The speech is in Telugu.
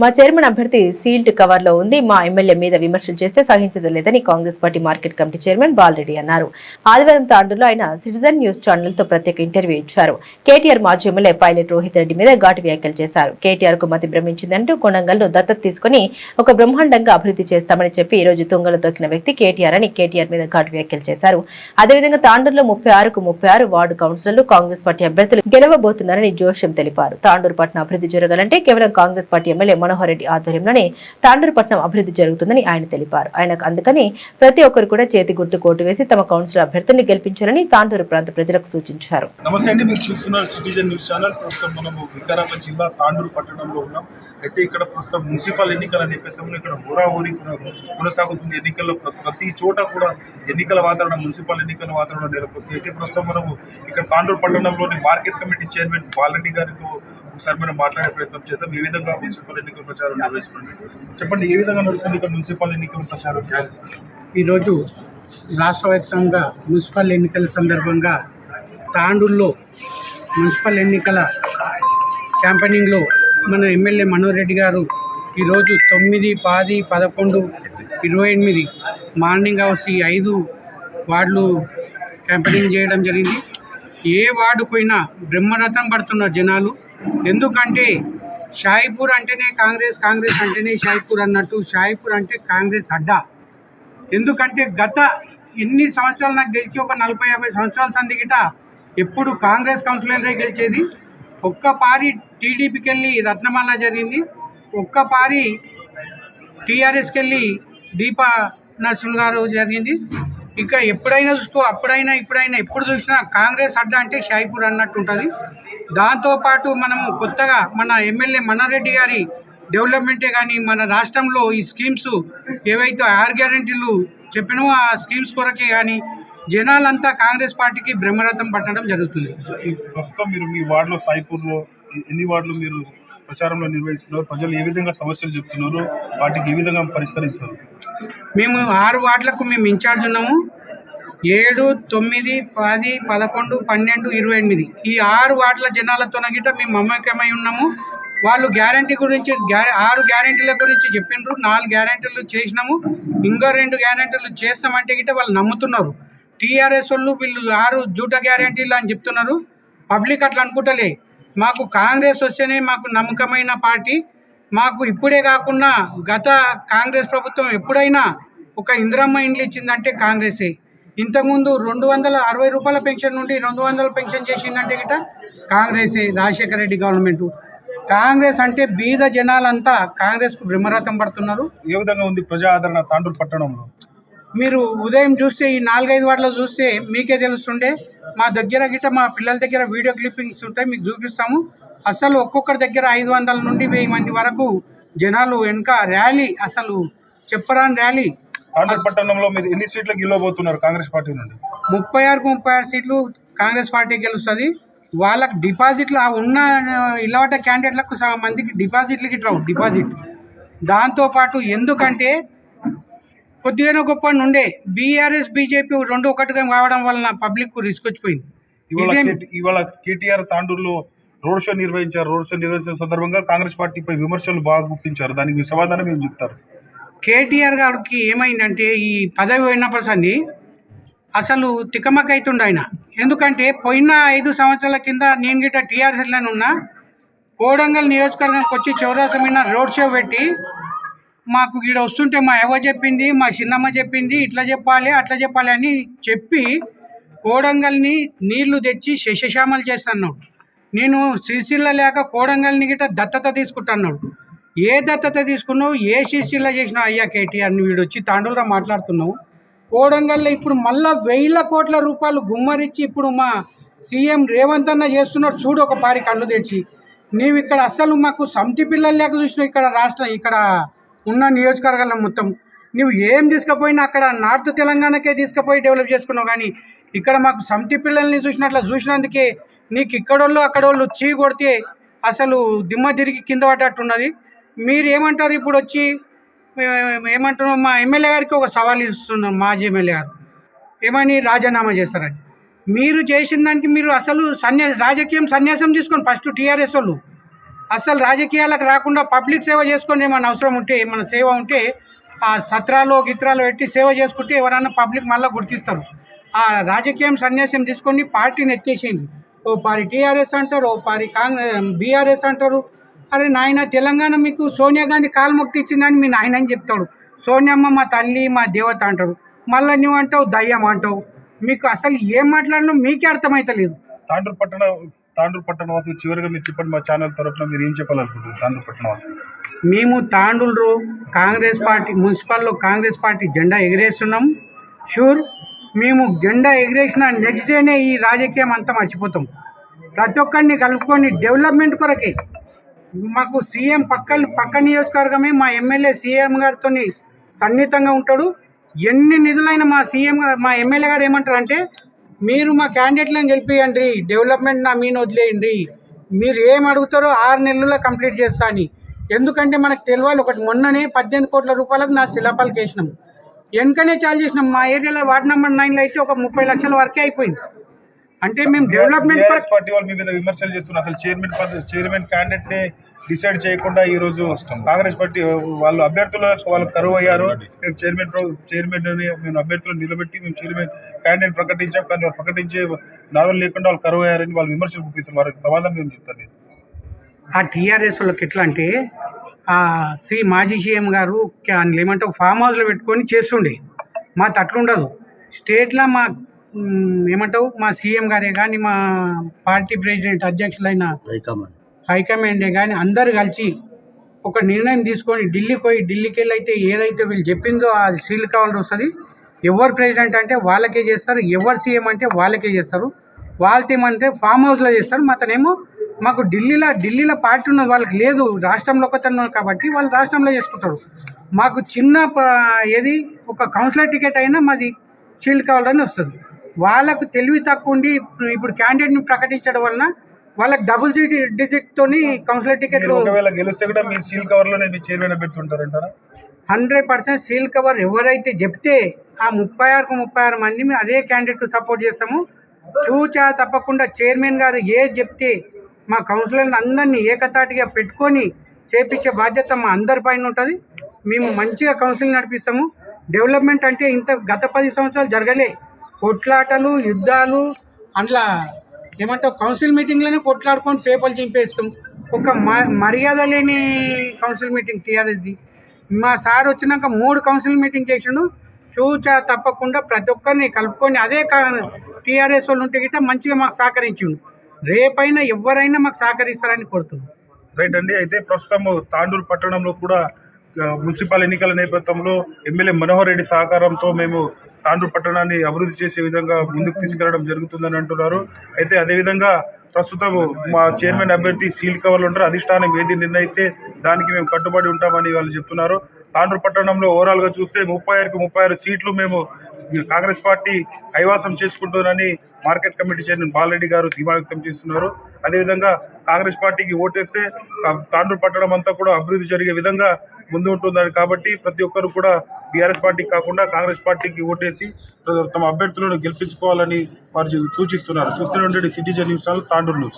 మా చైర్మన్ అభ్యర్థి సీల్డ్ కవర్ లో ఉంది, మా ఎమ్మెల్యే మీద విమర్శలు చేస్తే సహించలేదని Congress party market committee chairman Balareddy అన్నారు. ఆదివారం తాండూరులో ఆయన సిటిజన్ న్యూస్ ఛానల్ తో ప్రత్యేక ఇంటర్వ్యూ ఇచ్చారు. కేటీఆర్ మాజీ ఎమ్మెల్యే పైలట్ రోహిత్ రెడ్డి మీద ఘాటు వ్యాఖ్యలు చేశారు. కేటీఆర్ కు మతి భ్రమించిందంటూ కొడంగల్ ను దత్తత తీసుకుని ఒక బ్రహ్మాండంగా అభివృద్ధి చేస్తామని చెప్పి ఈ రోజు తుంగలో తొక్కిన వ్యక్తి కేటీఆర్ అని కేటీఆర్ మీద ఘాటు వ్యాఖ్యలు చేశారు. అదేవిధంగా తాండూరులో 36కు 36 వార్డు కౌన్సిలర్లు కాంగ్రెస్ పార్టీ అభ్యర్థులు గెలవబోతున్నారని జోష్యం తెలిపారు. తాండూరు పట్టణ అభివృద్ధి జరగాలంటే కేవలం కాంగ్రెస్ పార్టీ ఎమ్మెల్యే మనోహర్ రెడ్డి ఆధ్వర్యంలోనే తాండూరు పట్టణం అభివృద్ధి జరుగుతుందని ఆయన తెలిపారు. ఆయనకు అందుకని ప్రతి ఒక్కరు కూడా చేతి గుర్తు కోటు వేసి తమ కౌన్సిలర్ అభ్యర్థుల్ని గెలిపించాలని తాండూరు ప్రాంత ప్రజలకు సూచించారు. నమస్తే అండి, మీరు చూస్తున్నారు సిటిజన్ న్యూస్ ఛానల్. ప్రస్తుతం మనము వికారాబాద్ జిల్లా తాండూరు పట్టణంలో ఉన్నాం. అయితే ఇక్కడ ప్రస్తుతం మున్సిపల్ ఎన్నికల నేపథ్యంలో ఇక్కడ హోరాహోరీ కొనసాగుతుంది. ఎన్నికల్లో ప్రతి చోట కూడా ఎన్నికల వాతావరణం, మున్సిపల్ ఎన్నికల వాతావరణం నెలకొంది. అయితే ప్రస్తుతం మనము ఇక్కడ తాండూరు పట్టణంలోని మార్కెట్ కమిటీ చైర్మన్ బాలరెడ్డి గారితో ఒకసారి మనం మాట్లాడే ప్రయత్నం చేద్దాం. ఏ విధంగా మున్సిపల్ ఎన్నికల ప్రచారం నిర్వహిస్తుంది, చెప్పండి. ఏ విధంగా నడుస్తుంది ఇక్కడ మున్సిపల్ ఎన్నికల ప్రచారం? ఈరోజు రాష్ట్ర వ్యాప్తంగా మున్సిపల్ ఎన్నికల సందర్భంగా తాండూరులో మున్సిపల్ ఎన్నికల క్యాంపెయినింగ్లో మన ఎమ్మెల్యే మనోహర్ రెడ్డి గారు ఈరోజు 9, 10, 11, 28 మార్నింగ్ అవర్స్ ఈ 5 వార్డులు క్యాంపెయినింగ్ చేయడం జరిగింది. ఏ వార్డు పోయినా బ్రహ్మరథం పడుతున్నారు జనాలు. ఎందుకంటే షాయిపూర్ అంటేనే కాంగ్రెస్, కాంగ్రెస్ అంటేనే షాయిపూర్ అన్నట్టు, షాయిపూర్ అంటే కాంగ్రెస్ అడ్డా. ఎందుకంటే గత ఎన్ని సంవత్సరాలు నాకు గెలిచి ఒక 40-50 సంవత్సరాల సందిగిట ఎప్పుడు కాంగ్రెస్ కౌన్సిలరే గెలిచేది. ఒక్క పారి టీడీపీకి వెళ్ళి రత్నమాల జరిగింది, ఒక్క పారి టీఆర్ఎస్కి వెళ్ళి దీపా నరసింహ గారు జరిగింది. ఇక ఎప్పుడైనా చూసుకో, అప్పుడైనా ఇప్పుడైనా ఎప్పుడు చూసినా కాంగ్రెస్ అడ్డా అంటే షాయిపూర్ అన్నట్టు ఉంటుంది. దాంతోపాటు మనము కొత్తగా మన ఎమ్మెల్యే మనోహర్ గారి డెవలప్మెంటే కానీ మన రాష్ట్రంలో ఈ స్కీమ్స్ ఏవైతే 6 గ్యారెంటీలు చెప్పినామో ఆ స్కీమ్స్ కొరకే కానీ జనాలంతా కాంగ్రెస్ పార్టీకి బ్రహ్మరథం పట్టడం జరుగుతుంది. ప్రస్తుతం మీరు మీ వార్డులో సాయిపూర్లో ఎన్ని వార్డులు మీరు ప్రచారంలో నిర్వహిస్తున్నారు? ప్రజలు ఏ విధంగా సమస్యలు చెప్తున్నారు, వాటికి ఏ విధంగా పరిష్కరిస్తారు? మేము 6 వార్డులకు మేము ఇన్ఛార్జ్ ఉన్నాము. 7, 9, 10, 11, 12, 28 ఈ 6 వార్డుల జనాలతో గిట్ట మేము మమేకమై ఉన్నాము. వాళ్ళు గ్యారంటీ గురించి 6 గ్యారంటీల గురించి చెప్పిండ్రు. 4 గ్యారంటీలు చేసినాము, ఇంకా 2 గ్యారంటీలు చేస్తామంటే గిట్ట వాళ్ళు నమ్ముతున్నారు. టీఆర్ఎస్ వాళ్ళు వీళ్ళు 6 జూట గ్యారంటీలు అని చెప్తున్నారు. పబ్లిక్ అట్లా అనుకుంటలే. మాకు కాంగ్రెస్ వస్తేనే మాకు నమ్మకమైన పార్టీ. మాకు ఇప్పుడే కాకుండా గత కాంగ్రెస్ ప్రభుత్వం ఎప్పుడైనా ఒక ఇందిరమ్మ ఇండ్లు ఇచ్చిందంటే కాంగ్రెసే. ఇంతకుముందు 260 రూపాయల పెన్షన్ నుండి 200 పెన్షన్ చేసిందంటే గిట్ట కాంగ్రెసే. రాజశేఖర రెడ్డి గవర్నమెంట్. కాంగ్రెస్ అంటే బీద జనాలంతా కాంగ్రెస్కు బ్రహ్మరథం పడుతున్నారు. ఏ విధంగా ఉంది ప్రజా ఆదరణ తాండూరు పట్టణంలో? మీరు ఉదయం చూస్తే ఈ 4-5 వార్డులో చూస్తే మీకే తెలుస్తుండే. మా దగ్గర గిట్ట మా పిల్లల దగ్గర వీడియో క్లిప్పింగ్స్ ఉంటాయి, మీకు చూపిస్తాము. అసలు ఒక్కొక్కరి దగ్గర 500 నుండి 1000 మంది వరకు జనాలు వెనుక ర్యాలీ, అసలు చెప్పరాని ర్యాలీ. తాండూరు పట్టణంలో మీరు ఎన్ని సీట్లు గెలవబోతున్నారు కాంగ్రెస్ పార్టీ నుండి? 36 సీట్లు కాంగ్రెస్ పార్టీ గెలుస్తుంది. వాళ్ళకి డిపాజిట్లు ఉన్న ఇలాంటి క్యాండిడేట్లకు సగం మందికి డిపాజిట్లకి రావు డిపాజిట్. దాంతోపాటు ఎందుకంటే కొద్దిగా గొప్ప నుండే బీఆర్ఎస్ బీజేపీ 2 ఒకటిగా కావడం వలన పబ్లిక్ రిస్క్ వచ్చిపోయింది. ఇవాళ కేటీఆర్ తాండూరులో రోడ్ షో నిర్వహించారు. రోడ్ షో నిర్వహించిన సందర్భంగా కాంగ్రెస్ పార్టీపై విమర్శలు బాగా గుప్పించారు. దానికి సమాధానం ఏం చెప్తారు? కేటీఆర్ గారికి ఏమైందంటే ఈ పదవి పోయినప్పటి అసలు తికమక అవుతుండ ఆయన. ఎందుకంటే పోయిన 5 సంవత్సరాల కింద నేను గిట్ట టీఆర్ఎస్లోనే ఉన్నా. కోడంగల్ నియోజకవర్గానికి వచ్చి చౌరాసా మీద రోడ్ షో పెట్టి మాకు ఇక్కడ వస్తుంటే మా ఎవ చెప్పింది, మా చిన్నమ్మ చెప్పింది, ఇట్లా చెప్పాలి అట్లా చెప్పాలి అని చెప్పి కోడంగల్ని నీళ్లు తెచ్చి శశశ్యామలు చేస్తున్నాడు. నేను సిరిసిల్ల లేక కోడంగల్ని గిట్ట దత్తత తీసుకుంటున్నాడు. ఏ దత్తత తీసుకున్నావు, ఏ సిరిసిల్ల చేసినావు అయ్యా కేటీఆర్? వీడు వచ్చి తాండూరులో మాట్లాడుతున్నావు. కోడంగల్లో ఇప్పుడు మళ్ళా 1000 కోట్ల రూపాయలు గుమ్మరిచ్చి ఇప్పుడు మా సీఎం రేవంత్ అన్న చేస్తున్నాడు. చూడు ఒక పారి కళ్ళు తెచ్చి. నీవు ఇక్కడ అస్సలు మాకు సమితి పిల్లలు లేక చూసినావు. ఇక్కడ రాష్ట్రం ఇక్కడ ఉన్న నియోజకవర్గాల్లో మొత్తం నువ్వు ఏం తీసుకుపోయినా అక్కడ నార్త్ తెలంగాణకే తీసుకుపోయి డెవలప్ చేసుకున్నావు. కానీ ఇక్కడ మాకు సమితి పిల్లల్ని చూసినందుకే నీకు ఇక్కడోళ్ళు అక్కడోళ్ళు చీ కొడితే అసలు దిమ్మ తిరిగి కింద పడ్డట్టున్నది. మీరు ఏమంటారు ఇప్పుడు వచ్చి? ఏమంటున్నాం? మా ఎమ్మెల్యే గారికి ఒక సవాల్ ఇస్తున్నాం. మాజీ ఎమ్మెల్యే గారు ఏమని రాజీనామా చేస్తారని. మీరు చేసిన దానికి మీరు అసలు రాజకీయం సన్యాసం తీసుకొని ఫస్ట్ టీఆర్ఎస్ వాళ్ళు అసలు రాజకీయాలకు రాకుండా పబ్లిక్ సేవ చేసుకొని ఏమైనా అవసరం ఉంటే మన సేవ ఉంటే ఆ సత్రాలు గిత్రాలు పెట్టి సేవ చేసుకుంటే ఎవరన్నా పబ్లిక్ మళ్ళీ గుర్తిస్తారు. ఆ రాజకీయం సన్యాసం తీసుకొని పార్టీని ఎత్తేసేయండి. ఓ పారి టీఆర్ఎస్ అంటారు, ఓ పారి బీఆర్ఎస్ అంటారు. అరే నాయన తెలంగాణ మీకు సోనియా గాంధీ కాల్ముక్తి ఇచ్చిందని మీ నాయన అని చెప్తాడు. సోనియమ్మ మా తల్లి మా దేవత అంటాడు. మళ్ళీ నువ్వు అంటావు దయ్యం అంటావు. మీకు అసలు ఏం మాట్లాడినా మీకే అర్థమవుతలేదు. తాండూరు పట్టణవాసులు చివరిగా మీరు చెప్పండి, మా ఛానల్ తరఫున మీరు ఏం చెప్పాలనుకుంటున్నారు తాండూరు పట్టణవాసులు? మేము తాండూరు కాంగ్రెస్ పార్టీ మున్సిపల్లో కాంగ్రెస్ పార్టీ జెండా ఎగిరేస్తున్నాం. షూర్ మేము జెండా ఎగిరేసిన నెక్స్ట్ డేనే ఈ రాజకీయం అంతా మర్చిపోతాం. ప్రతి ఒక్కరిని కలుపుకొని డెవలప్మెంట్ కొరకే మాకు సీఎం పక్క నియోజకవర్గమే మా ఎమ్మెల్యే సీఎం గారితో సన్నిహితంగా ఉంటాడు. ఎన్ని నిధులైనా మా ఎమ్మెల్యే గారు ఏమంటారంటే మీరు మా క్యాండిడేట్లను గెలిపియండి, డెవలప్మెంట్ నా మీన వదిలేయండి, మీరు ఏం అడుగుతారో 6 నెలల్లో కంప్లీట్ చేస్తా అని. ఎందుకంటే మనకు తెలియాలి ఒకటి, మొన్ననే 18 కోట్ల రూపాయలకు నా శిలాపాలకు వేసినాం. వెనుకనే చాలు చేసినాం. మా ఏరియాలో వార్డు నెంబర్ 9లో అయితే ఒక 30 లక్షల వరకే అయిపోయింది. అంటే మేము డెవలప్మెంట్ పార్టీ వాళ్ళు మీ మీద విమర్శలు చేస్తున్నారు. అసలు చైర్మన్ క్యాండిడేట్ ని డిసైడ్ చేయకుండా ఈ రోజు కాంగ్రెస్ పార్టీ వాళ్ళు వాళ్ళు కరువు అయ్యారు. మేము చైర్మన్ మేము అభ్యర్థులను నిలబెట్టి మేము చైర్మన్ క్యాండిడేట్ ప్రకటించాం, కానీ వాళ్ళు ప్రకటించే నాదులు లేకుండా వాళ్ళు కరువు అయ్యారని వాళ్ళు విమర్శలు చూపిస్తారు. వారికి సమాధానం మేము చెప్తాను. ఆ టీఆర్ఎస్ వాళ్ళకి ఎట్లా అంటే మాజీ సీఎం గారు ఏమంటావు ఫామ్ హౌస్లో పెట్టుకొని చేస్తుండే. మా తట్లుండదు. స్టేట్లో మా ఏమంటావు మా సీఎం గారే కానీ మా పార్టీ ప్రెసిడెంట్ అధ్యక్షులైన హైకమాండే కానీ అందరు కలిసి ఒక నిర్ణయం తీసుకొని ఢిల్లీకి వెళ్ళి అయితే ఏదైతే వీళ్ళు చెప్పిందో అది సీల్ కావాల్సి వస్తుంది. ఎవరు ప్రెసిడెంట్ అంటే వాళ్ళకే చేస్తారు, ఎవరు సీఎం అంటే వాళ్ళకే చేస్తారు. వాళ్ళతో ఏమంటే ఫామ్ హౌస్లో చేస్తారు. మాతనేమో మాకు ఢిల్లీలో పార్టీ ఉన్నది, వాళ్ళకి లేదు. రాష్ట్రంలో ఒకతను కాబట్టి వాళ్ళు రాష్ట్రంలో చేసుకుంటారు. మాకు చిన్న ఒక కౌన్సిలర్ టికెట్ అయినా మాది షీల్డ్ కావాలని వస్తుంది. వాళ్ళకు తెలివి తక్కువ ఉండి ఇప్పుడు క్యాండిడేట్ని ప్రకటించడం వలన వాళ్ళకి డబుల్ డిజిట్తో కౌన్సిలర్ టికెట్లు గెలిస్తే కూడా మీ సీల్ కవర్లోనే మీ చైర్మన్ పెడుతుంటారంటారా? 100% సీల్ కవర్ ఎవరైతే చెప్తే ఆ 36 మంది అదే క్యాండిడేట్ సపోర్ట్ చేస్తాము. చూచా తప్పకుండా చైర్మన్ గారు చెప్తే మా కౌన్సిలర్ని అందరినీ ఏకతాటిగా పెట్టుకొని చేపించే బాధ్యత మా అందరి పైన ఉంటుంది. మేము మంచిగా కౌన్సిల్ నడిపిస్తాము. డెవలప్మెంట్ అంటే గత 10 సంవత్సరాలు జరగలే. కొట్లాటలు యుద్ధాలు అందులో ఏమంటావు కౌన్సిల్ మీటింగ్లోనే కొట్లాడుకొని పేపర్లు చింపేస్తాం. ఒక మర్యాద లేని కౌన్సిల్ మీటింగ్ టీఆర్ఎస్ది. మా సార్ వచ్చినాక 3 కౌన్సిల్ మీటింగ్ చేసిండు. చూచా తప్పకుండా ప్రతి ఒక్కరిని కలుపుకొని అదే టీఆర్ఎస్ వాళ్ళు ఉంటే గిట్ట మంచిగా మాకు సహకరించిండు. రేపైనా ఎవరైనా మాకు సహకరిస్తారని కోరుతున్నాం. రైట్ అండి. అయితే ప్రస్తుతం తాండూరు పట్టణంలో కూడా మున్సిపల్ ఎన్నికల నేపథ్యంలో ఎమ్మెల్యే మనోహర్ రెడ్డి సహకారంతో మేము తాండూరు పట్టణాన్ని అభివృద్ధి చేసే విధంగా ముందుకు తీసుకెళ్లడం జరుగుతుందని అంటున్నారు. అయితే అదేవిధంగా ప్రస్తుతం మా చైర్మన్ అభ్యర్థి సీల్ కవర్లు ఉంటారు, అధిష్టానం ఏది నిర్ణయిస్తే దానికి మేము కట్టుబడి ఉంటామని వాళ్ళు చెప్తున్నారు. తాండూరు పట్టణంలో ఓవరాల్గా చూస్తే 36 సీట్లు మేము కాంగ్రెస్ పార్టీ కైవాసం చేసుకుంటుందని మార్కెట్ కమిటీ చైర్మన్ బాలరెడ్డి గారు ధీమా వ్యక్తం చేస్తున్నారు. అదేవిధంగా కాంగ్రెస్ పార్టీకి ఓటేస్తే తాండూరు పట్టణం అంతా కూడా అభివృద్ధి జరిగే విధంగా ముందు ఉంటుందని, కాబట్టి ప్రతి ఒక్కరు కూడా బీఆర్ఎస్ పార్టీకి కాకుండా కాంగ్రెస్ పార్టీకి ఓటేసి తమ అభ్యర్థులను గెలిపించుకోవాలని వారు సూచిస్తున్నారు. చూస్తూనే ఉండండి citizen news channel Tandur news.